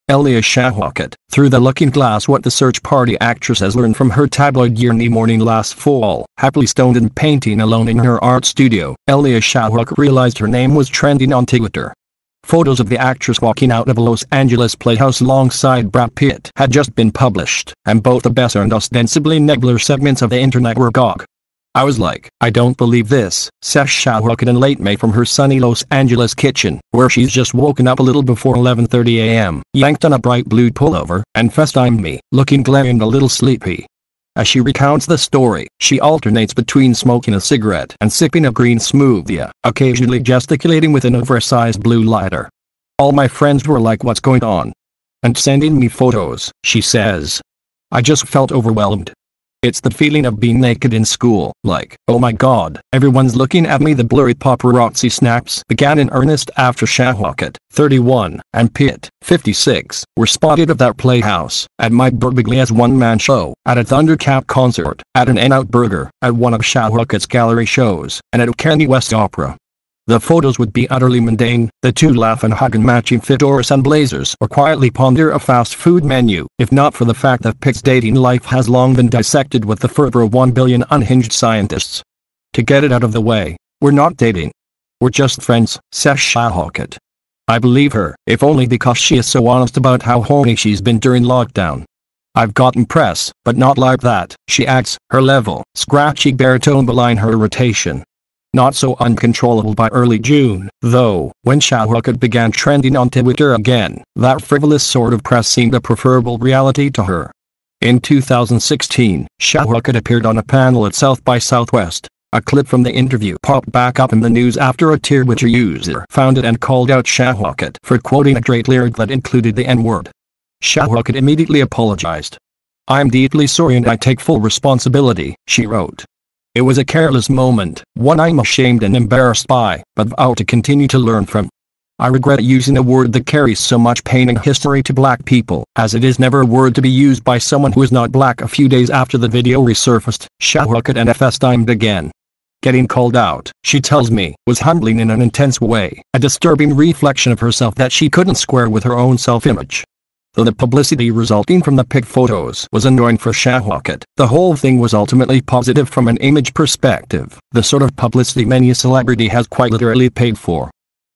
Alia Shawkat, through the looking glass. What the search party actress has learned from her tabloid yearly morning last fall. Happily stoned and painting alone in her art studio, Alia Shawkat realized her name was trending on Twitter. Photos of the actress walking out of a Los Angeles playhouse alongside Brad Pitt had just been published, and both the best and ostensibly nebulous segments of the internet were agog. "I was like, I don't believe this," says Shawkat in late May from her sunny Los Angeles kitchen, where she's just woken up a little before 11:30 a.m., yanked on a bright blue pullover, and FaceTimed me, looking glary and a little sleepy. As she recounts the story, she alternates between smoking a cigarette and sipping a green smoothie, occasionally gesticulating with an oversized blue lighter. "All my friends were like, what's going on?" and sending me photos, she says. "I just felt overwhelmed. It's the feeling of being naked in school, like, oh my god, everyone's looking at me." The blurry paparazzi snaps began in earnest after Shawkat, 31, and Pitt, 56, were spotted at that playhouse, at Mike Birbiglia's one-man show, at a Thundercat concert, at an In-N-Out Burger, at one of Shawkat's gallery shows, and at a Kanye West opera. The photos would be utterly mundane. The two laugh and hug in matching fedoras and blazers, or quietly ponder a fast food menu, if not for the fact that Pitt's dating life has long been dissected with the fervor of 1 billion unhinged scientists. "To get it out of the way, we're not dating. We're just friends," says Shawkat. I believe her, if only because she is so honest about how horny she's been during lockdown. "I've gotten press, but not like that," she adds, her level, scratchy baritone belying her irritation. Not so uncontrollable by early June, though, when Shawkat began trending on Twitter again, that frivolous sort of press seemed a preferable reality to her. In 2016, Shawkat appeared on a panel at South by Southwest. A clip from the interview popped back up in the news after a Twitter user found it and called out Shawkat for quoting a Drake lyric that included the N-word. Shawkat immediately apologized. "I'm deeply sorry and I take full responsibility," she wrote. "It was a careless moment, one I'm ashamed and embarrassed by, but vow to continue to learn from. I regret using a word that carries so much pain and history to black people, as it is never a word to be used by someone who is not black." A few days after the video resurfaced, Shawkat and FaceTimed again. Getting called out, she tells me, was humbling in an intense way, a disturbing reflection of herself that she couldn't square with her own self-image. Though the publicity resulting from the pic photos was annoying for Shawkat, the whole thing was ultimately positive from an image perspective, the sort of publicity many a celebrity has quite literally paid for.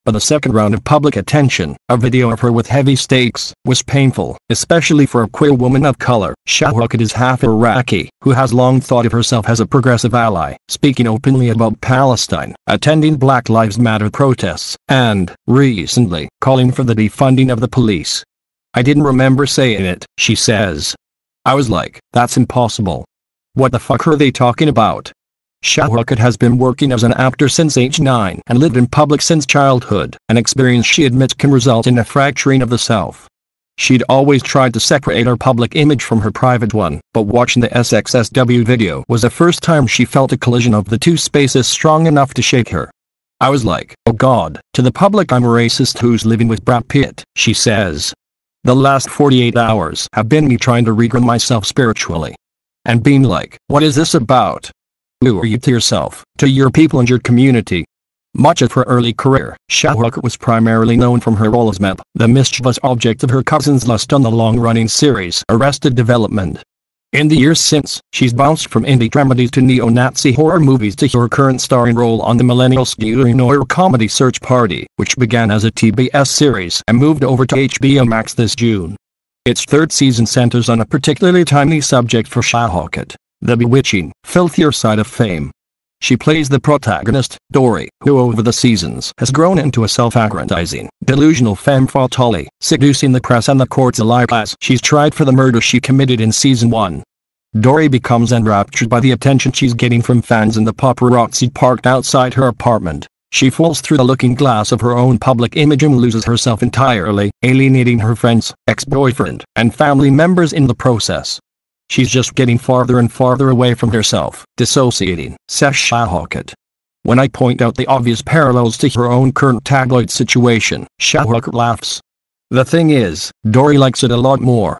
But the second round of public attention, a video of her with heavy stakes, was painful, especially for a queer woman of color. Shawkat is half Iraqi, who has long thought of herself as a progressive ally, speaking openly about Palestine, attending Black Lives Matter protests, and, recently, calling for the defunding of the police. "I didn't remember saying it," she says. "I was like, that's impossible. What the fuck are they talking about?" Shawkat has been working as an actor since age 9 and lived in public since childhood, an experience she admits can result in a fracturing of the self. She'd always tried to separate her public image from her private one, but watching the SXSW video was the first time she felt a collision of the two spaces strong enough to shake her. "I was like, oh god, to the public I'm a racist who's living with Brad Pitt," she says. "The last 48 hours have been me trying to reground myself spiritually. And being like, what is this about? Who are you to yourself, to your people and your community?" Much of her early career, Shawkat was primarily known from her role as Meb, the mischievous object of her cousin's lust on the long-running series Arrested Development. In the years since, she's bounced from indie dramedies to neo-Nazi horror movies to her current starring role on the millennial skewering noir comedy Search Party, which began as a TBS series and moved over to HBO Max this June. Its third season centers on a particularly timely subject for Shawkat, the bewitching, filthier side of fame. She plays the protagonist, Dory, who over the seasons has grown into a self-aggrandizing, delusional femme fatale, seducing the press and the courts alike as she's tried for the murder she committed in season 1. Dory becomes enraptured by the attention she's getting from fans and the paparazzi parked outside her apartment. She falls through the looking glass of her own public image and loses herself entirely, alienating her friends, ex-boyfriend, and family members in the process. She's just getting farther and farther away from herself, dissociating, says Shawkat. When I point out the obvious parallels to her own current tabloid situation, Shawkat laughs. The thing is, Dory likes it a lot more.